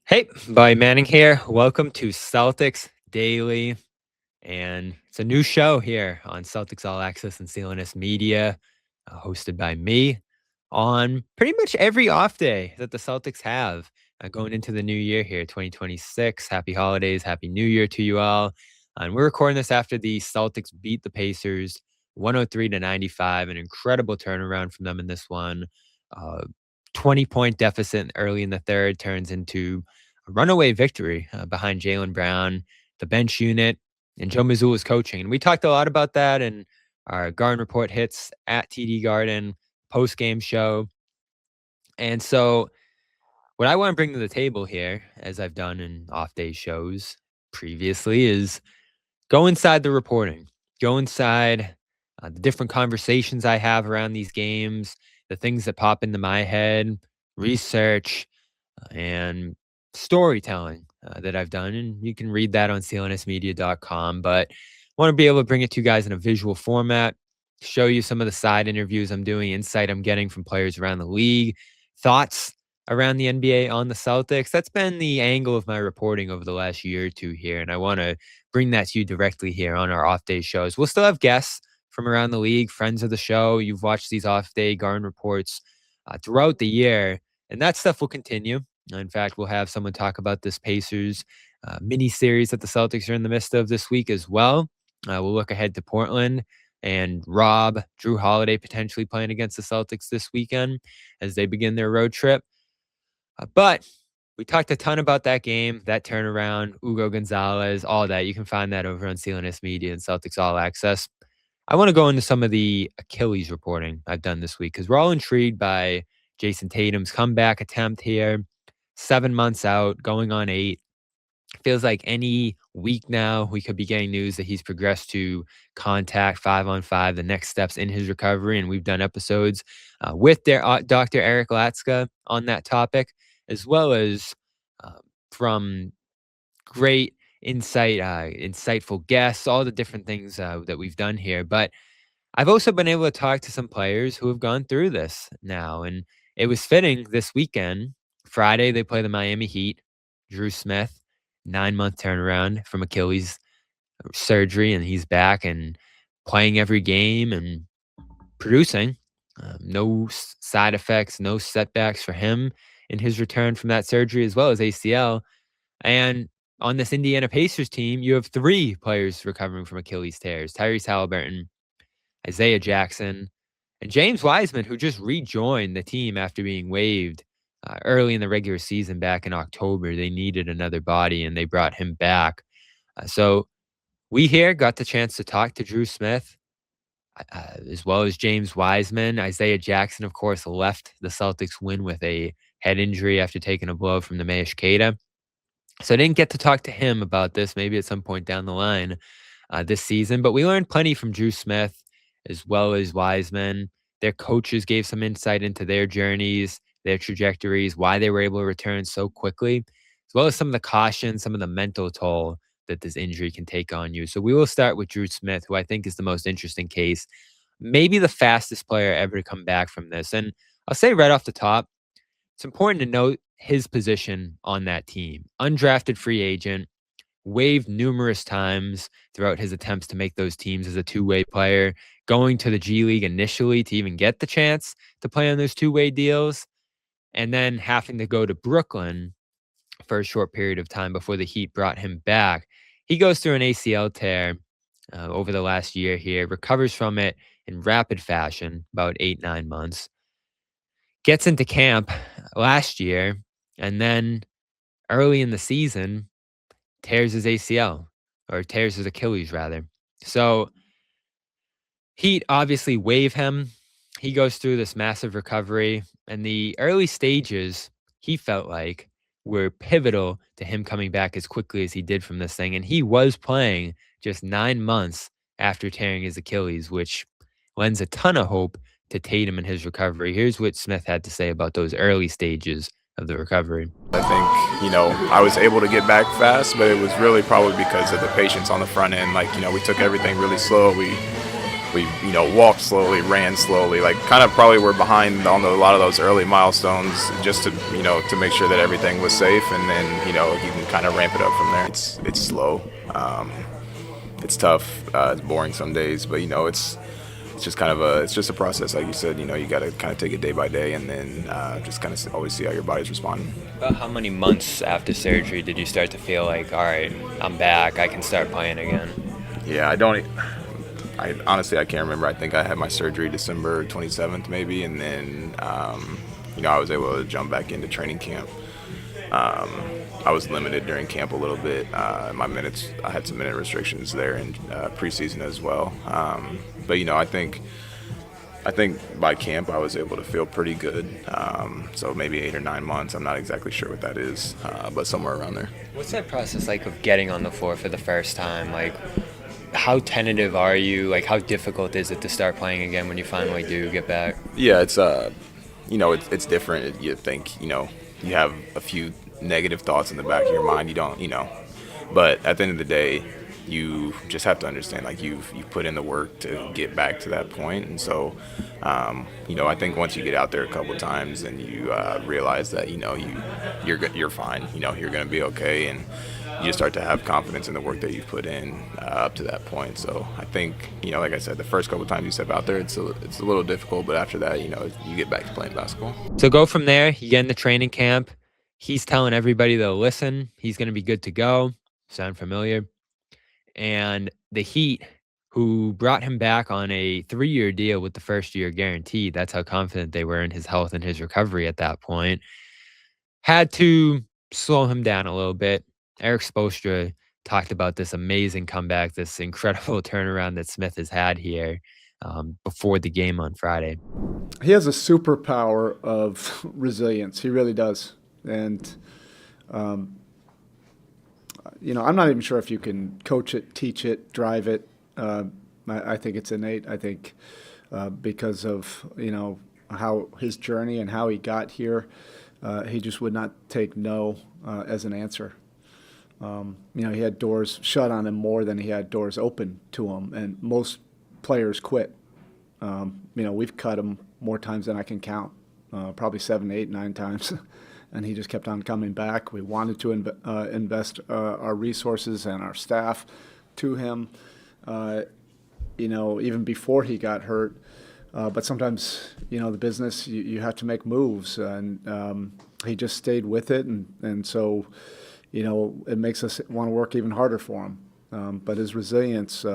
Hey, Buddy Manning here. Welcome to Celtics Daily. And it's a new show here on Celtics All Access and CLNS Media, hosted by me on pretty much every off day that the Celtics have going into the new year here, 2026. Happy holidays, happy new year to you all. And we're recording this after the Celtics beat the Pacers 103-95, an incredible turnaround from them in this one. Uh, 20-point deficit early in the third turns into a runaway victory behind Jaylen Brown, the bench unit, and Joe Mazzulla's coaching. And we talked a lot about that in our Garden Report hits at TD Garden post-game show. And so what I want to bring to the table here, as I've done in off-day shows previously, is go inside the reporting, go inside the different conversations I have around these games, the things that pop into my head, research, and storytelling that I've done. And you can read that on clnsmedia.com. But I want to be able to bring it to you guys in a visual format, show you some of the side interviews I'm doing, insight I'm getting from players around the league, thoughts around the NBA on the Celtics. That's been the angle of my reporting over the last year or two here. And I want to bring that to you directly here on our off day shows. We'll still have guests from around the league, friends of the show. You've watched these off day Garden reports throughout the year, and that stuff will continue. In fact, we'll have someone talk about this Pacers mini series that the Celtics are in the midst of this week as well. We'll look ahead to Portland and Rob, Drew Holiday potentially playing against the Celtics this weekend as they begin their road trip. But we talked a ton about that game, that turnaround, Hugo Gonzalez, all that. You can find that over on CLNS Media and Celtics All Access. I want to go into some of the Achilles reporting I've done this week because we're all intrigued by Jason Tatum's comeback attempt here. 7 months out, going on 8. Feels like any week now we could be getting news that he's progressed to contact 5-on-5, the next steps in his recovery. And we've done episodes with Dr. Eric Latska on that topic, as well as from great insightful guests, all the different things that we've done here. But I've also been able to talk to some players who have gone through this now. And it was fitting this weekend. Friday, they play the Miami Heat. Drew Smith, 9-month turnaround from Achilles surgery, and he's back and playing every game and producing. No side effects, no setbacks for him in his return from that surgery, as well as ACL. And on this Indiana Pacers team, you have 3 players recovering from Achilles tears: Tyrese Halliburton, Isaiah Jackson, and James Wiseman, who just rejoined the team after being waived early in the regular season back in October. They needed another body, and they brought him back. So we here got the chance to talk to Drew Smith, as well as James Wiseman. Isaiah Jackson, of course, left the Celtics win with a head injury after taking a blow from the Nemesh Keita. So I didn't get to talk to him about this, maybe at some point down the line this season. But we learned plenty from Drew Smith as well as Wiseman. Their coaches gave some insight into their journeys, their trajectories, why they were able to return so quickly, as well as some of the caution, some of the mental toll that this injury can take on you. So we will start with Drew Smith, who I think is the most interesting case, maybe the fastest player ever to come back from this. And I'll say right off the top, it's important to note his position on that team. Undrafted free agent, waived numerous times throughout his attempts to make those teams as a two-way player, going to the G League initially to even get the chance to play on those two-way deals, and then having to go to Brooklyn for a short period of time before the Heat brought him back. He goes through an ACL tear over the last year here, recovers from it in rapid fashion, about 8-9 months, gets into camp last year, and then early in the season, tears his ACL, or tears his Achilles rather. So Heat obviously waive him. He goes through this massive recovery, and the early stages, he felt like, were pivotal to him coming back as quickly as he did from this thing. And he was playing just 9 months after tearing his Achilles, which lends a ton of hope to Tatum and his recovery. Here's what Smith had to say about those early stages of the recovery. I think, I was able to get back fast, but it was really probably because of the patience on the front end. We took everything really slow. We we walked slowly, ran slowly, like kind of probably were behind on a lot of those early milestones just to to make sure that everything was safe, and then you can kind of ramp it up from there. It's slow, it's tough, it's boring some days, but it's just kind of it's just a process, like you said. You got to kind of take it day by day, and then just kind of always see how your body's responding. About how many months after surgery did you start to feel like, all right, I'm back, I can start playing again? Yeah, I honestly, I can't remember. I think I had my surgery December 27th maybe, and then I was able to jump back into training camp. I was limited during camp a little bit. My minutes, I had some minute restrictions there in preseason as well. But I think by camp I was able to feel pretty good. So maybe 8 or 9 months. I'm not exactly sure what that is, but somewhere around there. What's that process like of getting on the floor for the first time? Like, how tentative are you? Like, how difficult is it to start playing again when you finally do get back? Yeah, it's different. You think you have a few negative thoughts in the back of your mind. You don't but at the end of the day, you just have to understand, like, you've put in the work to get back to that point. And so I think once you get out there a couple of times and you realize that you're fine, you're going to be okay, and you just start to have confidence in the work that you've put in up to that point. So I think like I said, the first couple of times you step out there, it's a little difficult, but after that, you get back to playing basketball. So go from there, you get into training camp. He's telling everybody to listen. He's going to be good to go. Sound familiar? And the Heat, who brought him back on a 3-year deal with the first-year guarantee, that's how confident they were in his health and his recovery at that point, had to slow him down a little bit. Eric Spoelstra talked about this amazing comeback, this incredible turnaround that Smith has had here before the game on Friday. He has a superpower of resilience. He really does. And, I'm not even sure if you can coach it, teach it, drive it. I think it's innate. I think because of, how his journey and how he got here, he just would not take no as an answer. He had doors shut on him more than he had doors open to him, and most players quit. We've cut him more times than I can count, probably 7, 8, 9 times, and he just kept on coming back. We wanted to invest our resources and our staff to him, even before he got hurt. But sometimes, the business, you have to make moves, and he just stayed with it, and so, it makes us want to work even harder for him. But his resilience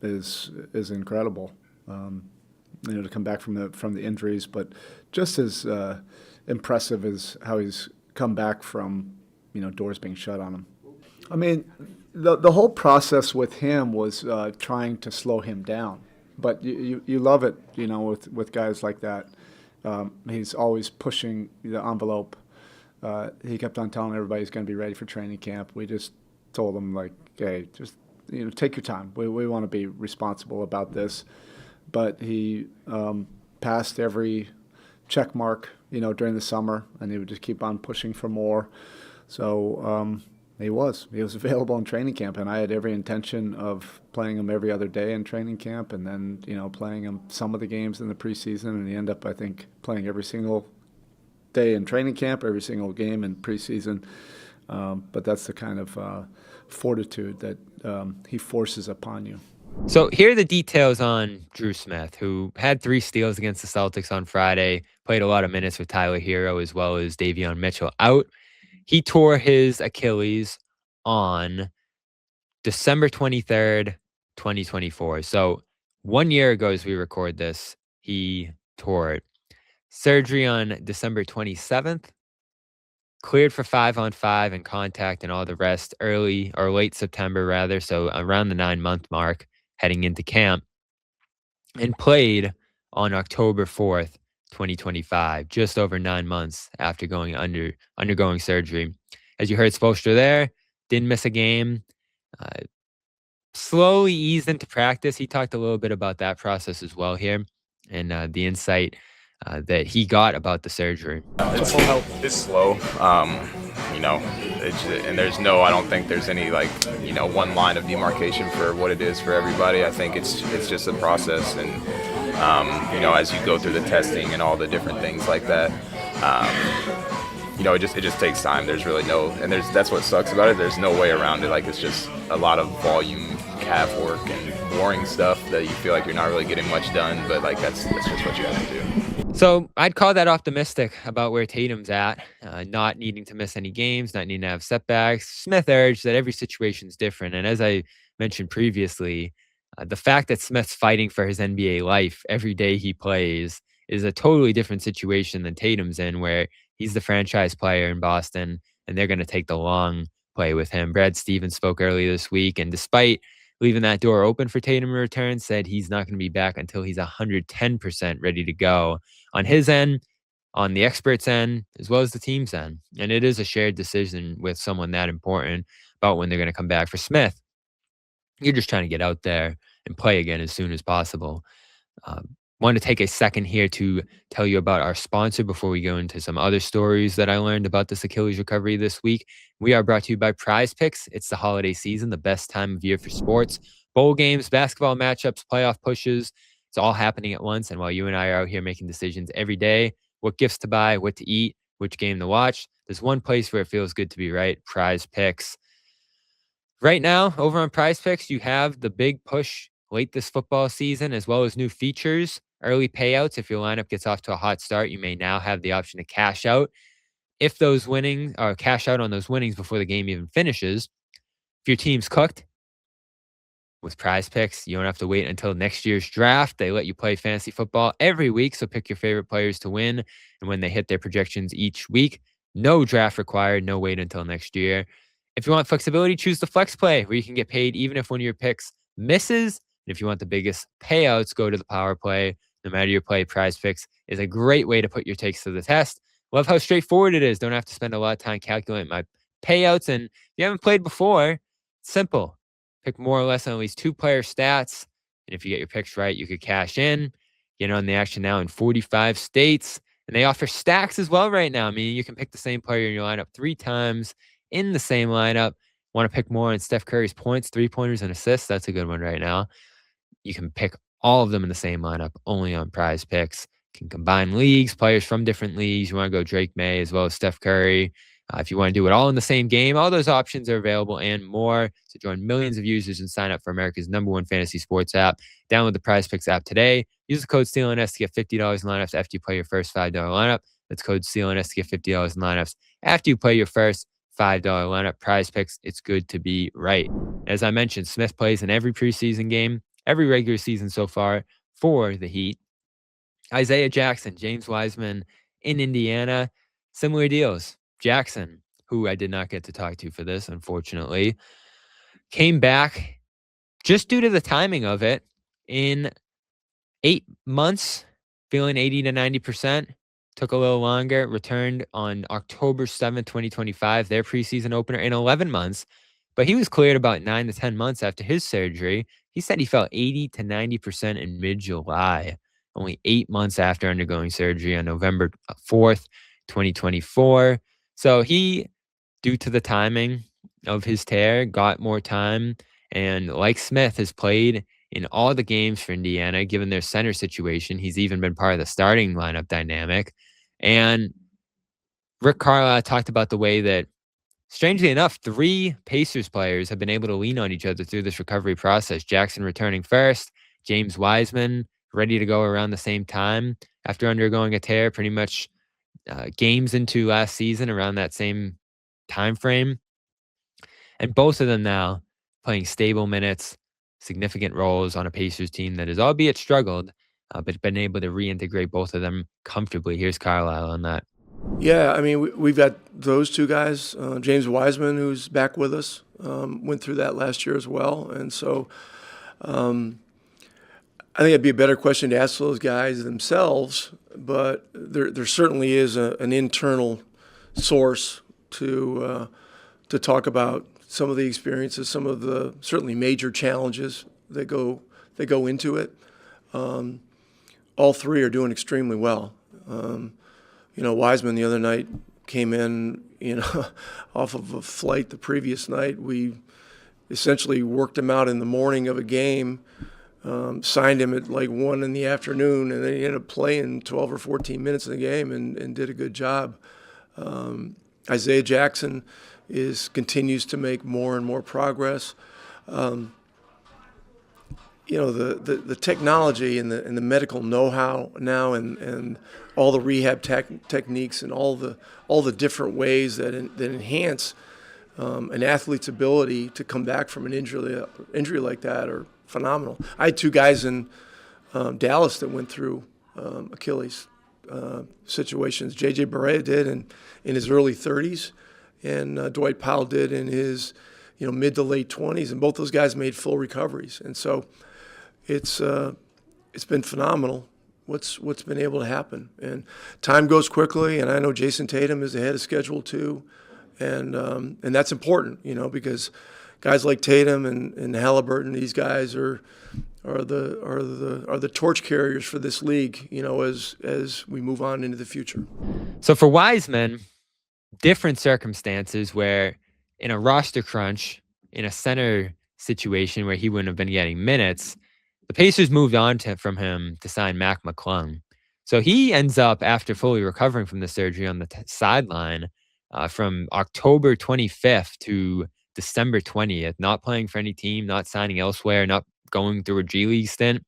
is incredible. To come back from the injuries, but just as impressive as how he's come back from doors being shut on him. I mean, the whole process with him was trying to slow him down, but you love it, with guys like that. He's always pushing the envelope. He kept on telling everybody he's going to be ready for training camp. We just told him, like, hey, just take your time. We want to be responsible about this. But he passed every check mark, during the summer, and he would just keep on pushing for more. So he was available in training camp, and I had every intention of playing him every other day in training camp, and then playing him some of the games in the preseason, and he ended up, I think, playing every single day in training camp, every single game in preseason. But that's the kind of fortitude that he forces upon you. So here are the details on Drew Smith, who had 3 steals against the Celtics on Friday, played a lot of minutes with Tyler Hero as well as Davion Mitchell out. He tore his Achilles on December 23rd, 2024. So 1 year ago as we record this, he tore it. Surgery on December 27th. Cleared for 5-on-5 and contact and all the rest early or late September, rather. So around the 9-month mark heading into camp, and played on October 4th, 2025, just over 9 months after undergoing surgery. As you heard Spoelstra there, didn't miss a game. Slowly eased into practice. He talked a little bit about that process as well here, and the insight that he got about the surgery. It's slow. And I don't think there's any one line of demarcation for what it is for everybody. I think it's just a process, and as you go through the testing and all the different things like that, it just takes time. There's really that's what sucks about it. There's no way around it. Like, it's just a lot of volume calf work and boring stuff that you feel like you're not really getting much done, but like that's just what you have to do. So I'd call that optimistic about where Tatum's at, not needing to miss any games, not needing to have setbacks. Smith urged that every situation is different. And as I mentioned previously, the fact that Smith's fighting for his NBA life every day he plays is a totally different situation than Tatum's in, where he's the franchise player in Boston and they're going to take the long play with him. Brad Stevens spoke earlier this week, and despite leaving that door open for Tatum to return, said he's not going to be back until he's 110% ready to go on his end, on the experts' end, as well as the team's end. And it is a shared decision with someone that important about when they're going to come back. For Smith, you're just trying to get out there and play again as soon as possible. Want to take a second here to tell you about our sponsor before we go into some other stories that I learned about this Achilles recovery this week. We are brought to you by PrizePicks. It's the holiday season, the best time of year for sports. Bowl games, basketball matchups, playoff pushes. It's all happening at once. And while you and I are out here making decisions every day, what gifts to buy, what to eat, which game to watch, there's one place where it feels good to be right, PrizePicks. Right now, over on PrizePicks, you have the big push late this football season, as well as new features, early payouts. If your lineup gets off to a hot start, you may now have the option to cash out if those winnings or cash out on those winnings before the game even finishes. If your team's cooked with PrizePicks, you don't have to wait until next year's draft. They let you play fantasy football every week, so pick your favorite players to win. And when they hit their projections each week, no draft required, no wait until next year. If you want flexibility, choose the flex play, where you can get paid even if one of your picks misses. And if you want the biggest payouts, go to the power play. No matter your play, PrizePicks is a great way to put your takes to the test. Love how straightforward it is. Don't have to spend a lot of time calculating my payouts. And if you haven't played before, it's simple. Pick more or less on at least 2-player stats. And if you get your picks right, you could cash in. Get on the action now in 45 states. And they offer stacks as well right now. I mean, you can pick the same player in your lineup 3 times in the same lineup. Want to pick more on Steph Curry's points, 3-pointers, and assists? That's a good one right now. You can pick all of them in the same lineup only on PrizePicks. You can combine leagues, players from different leagues. You want to go Drake May as well as Steph Curry. If you want to do it all in the same game, all those options are available and more. So join millions of users and sign up for America's #1 fantasy sports app. Download the PrizePicks app today. Use the code CLNS to get $50 in lineups after you play your first $5 lineup. That's code CLNS to get $50 in lineups after you play your first $5 lineup. PrizePicks, it's good to be right. As I mentioned, Smith plays in every preseason game, every regular season so far for the Heat. Isaiah Jackson, James Wiseman in Indiana, similar deals. Jackson, who I did not get to talk to for this, unfortunately, came back just due to the timing of it in 8 months, feeling 80 to 90%. Took a little longer, returned on October 7th, 2025, their preseason opener in 11 months. But he was cleared about 9 to 10 months after his surgery. He said he felt 80 to 90% in mid-July, only 8 months after undergoing surgery on November 4th, 2024. So he, due to the timing of his tear, got more time. And like Smith, has played in all the games for Indiana, given their center situation. He's even been part of the starting lineup dynamic. And Rick Carlisle talked about the way that, strangely enough, 3 Pacers players have been able to lean on each other through this recovery process. Jackson returning first, James Wiseman ready to go around the same time after undergoing a tear, pretty much games into last season around that same time frame. And both of them now playing stable minutes, significant roles on a Pacers team that has albeit struggled, but been able to reintegrate both of them comfortably. Here's Carlisle on that. Yeah, I mean, we've got those 2 guys. James Wiseman, who's back with us, went through that last year as well. And so I think it'd be a better question to ask those guys themselves, but there certainly is an internal source to talk about some of the experiences, some of the certainly major challenges that go into it. All 3 are doing extremely well. Wiseman the other night came in, off of a flight the previous night. We essentially worked him out in the morning of a game, signed him at like 1 in the afternoon, and then he ended up playing 12 or 14 minutes in the game and did a good job. Isaiah Jackson continues to make more and more progress. The technology and the medical know-how now and all the rehab techniques and all the different ways that enhance an athlete's ability to come back from an injury like that are phenomenal. I had 2 guys in Dallas that went through Achilles situations. J.J. Barea did in his early 30s, and Dwight Powell did in his mid to late 20s, and both those guys made full recoveries. And so it's been phenomenal what's been able to happen. And time goes quickly, and I know Jason Tatum is ahead of schedule too, and that's important, because guys like Tatum and Halliburton, these guys are the torch carriers for this league, as we move on into the future. So for Wiseman, different circumstances where in a roster crunch, in a center situation where he wouldn't have been getting minutes, the Pacers moved on from him to sign Mac McClung. So he ends up, after fully recovering from the surgery, on the sideline from October 25th to December 20th, not playing for any team, not signing elsewhere, not going through a G League stint.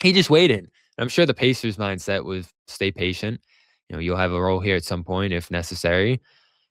He just waited. I'm sure the Pacers' mindset was stay patient. You'll have a role here at some point if necessary.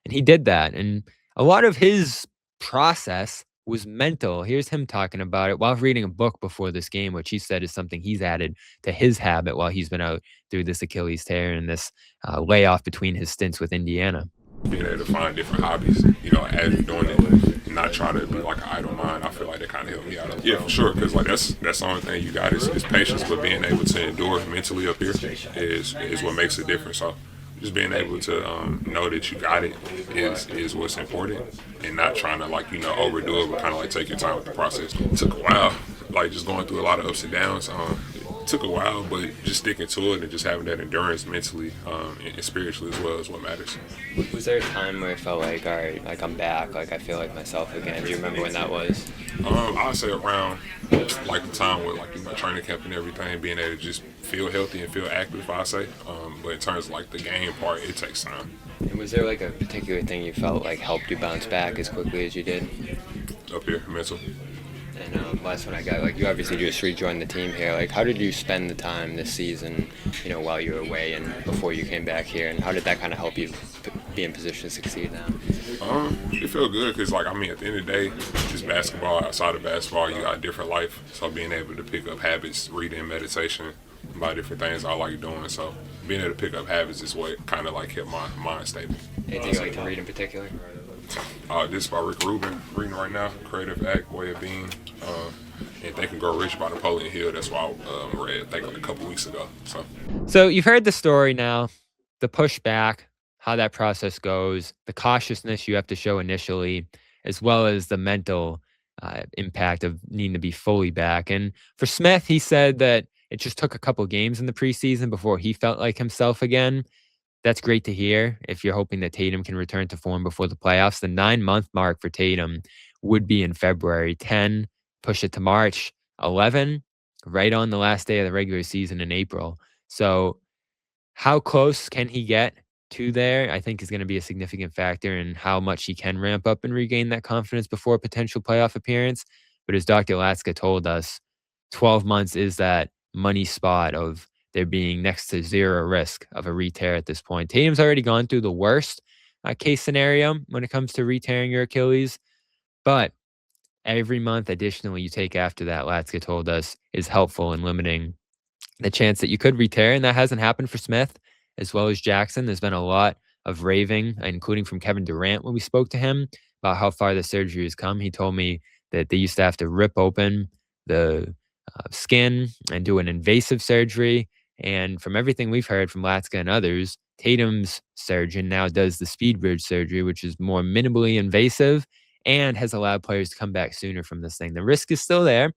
And he did that. And a lot of his process was mental. Here's him talking about it while reading a book before this game, which he said is something he's added to his habit while he's been out through this Achilles tear and this layoff between his stints with Indiana. Being able to find different hobbies, as you're doing it, and not try to be like an idle mind. I feel like that kind of helped me out. Yeah, for sure, because that's the only thing you got is patience, but being able to endure mentally up here is what makes a difference. So just being able to know that you got it is what's important, and not trying to overdo it, but kind of take your time with the process. It took a while, just going through a lot of ups and downs. It took a while, but just sticking to it and just having that endurance mentally and spiritually as well is what matters. Was there a time where it felt like, all right, I'm back, I feel like myself again? Do you remember when that was? I'd say around the time with training camp and everything, being able to just feel healthy and feel active, I say. But in terms of the game part, it takes time. And was there a particular thing you felt helped you bounce back as quickly as you did? Up here, mental. And last one I got, you obviously just rejoined the team here. How did you spend the time this season, while you were away and before you came back here? And how did that kind of help you be in position to succeed now? It felt good because, at the end of the day, just basketball. Outside of basketball, you got a different life. So being able to pick up habits, reading, meditation, about different things I like doing. So being able to pick up habits is what kind of kept my mind stable. Anything you like to read in particular? This is by Rick Rubin, reading right now, Creative Act, Way of Being, and Think and Grow Rich by Napoleon Hill. That's why I read, a couple weeks ago. So you've heard the story now, the pushback, how that process goes, the cautiousness you have to show initially, as well as the mental impact of needing to be fully back. And for Smith, he said that it just took a couple games in the preseason before he felt like himself again. That's great to hear. If you're hoping that Tatum can return to form before the playoffs, the 9-month mark for Tatum would be in February 10, push it to March 11, right on the last day of the regular season in April. So how close can he get to there, I think, is going to be a significant factor in how much he can ramp up and regain that confidence before a potential playoff appearance. But as Dr. Latska told us, 12 months is that money spot of there being next to zero risk of a re-tear at this point. Tatum's already gone through the worst case scenario when it comes to re-tearing your Achilles. But every month additionally you take after that, Latska told us, is helpful in limiting the chance that you could re-tear. And that hasn't happened for Smith as well as Jackson. There's been a lot of raving, including from Kevin Durant when we spoke to him, about how far the surgery has come. He told me that they used to have to rip open the skin and do an invasive surgery. And from everything we've heard from Latska and others, Tatum's surgeon now does the speed bridge surgery, which is more minimally invasive and has allowed players to come back sooner from this thing. The risk is still there,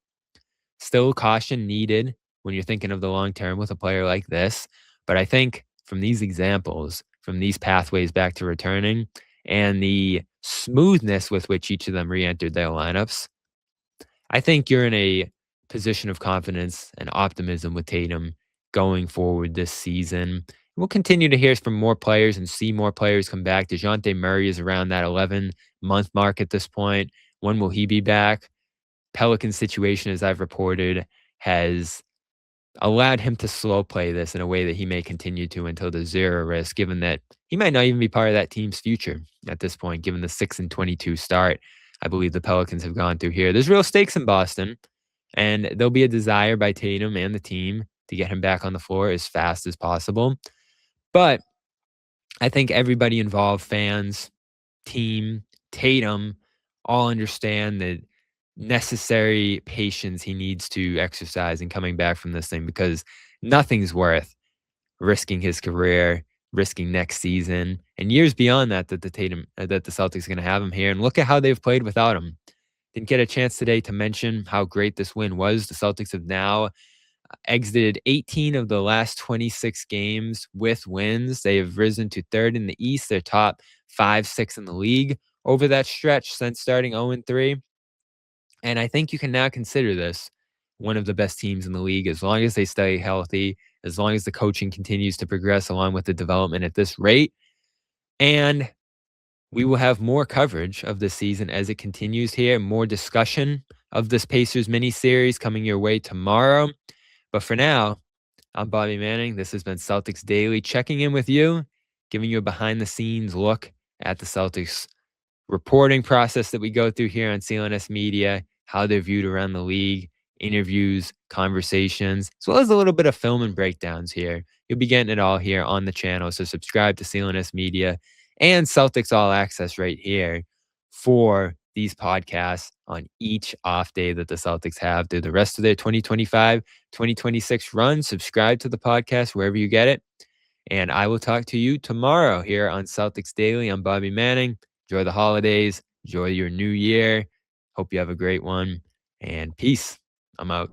still caution needed when you're thinking of the long term with a player like this. But I think from these examples, from these pathways back to returning and the smoothness with which each of them re-entered their lineups, I think you're in a position of confidence and optimism with Tatum going forward this season. We'll continue to hear from more players and see more players come back. DeJounte Murray is around that 11-month mark at this point. When will he be back? Pelican's situation, as I've reported, has allowed him to slow play this in a way that he may continue to until there's zero risk, given that he might not even be part of that team's future at this point, given the 6-22 start I believe the Pelicans have gone through here. There's real stakes in Boston, and there'll be a desire by Tatum and the team to get him back on the floor as fast as possible. But I think everybody involved, fans, team, Tatum, all understand the necessary patience he needs to exercise in coming back from this thing, because nothing's worth risking his career, risking next season, and years beyond that that the Celtics are going to have him here. And look at how they've played without him. Didn't get a chance today to mention how great this win was. The Celtics have now exited 18 of the last 26 games with wins. They have risen to third in the East. They're top 5-6 in the league over that stretch since starting 0-3. And I think you can now consider this one of the best teams in the league as long as they stay healthy, as long as the coaching continues to progress along with the development at this rate. And we will have more coverage of this season as it continues here, more discussion of this Pacers mini-series coming your way tomorrow. But for now, I'm Bobby Manning. This has been Celtics Daily, checking in with you, giving you a behind-the-scenes look at the Celtics reporting process that we go through here on CLNS Media, how they're viewed around the league, interviews, conversations, as well as a little bit of film and breakdowns here. You'll be getting it all here on the channel, so subscribe to CLNS Media and Celtics All Access right here for these podcasts on each off day that the Celtics have through the rest of their 2025-2026 run. Subscribe to the podcast wherever you get it, and I will talk to you tomorrow here on Celtics Daily. I'm Bobby Manning. Enjoy the holidays. Enjoy your new year. Hope you have a great one. And peace. I'm out.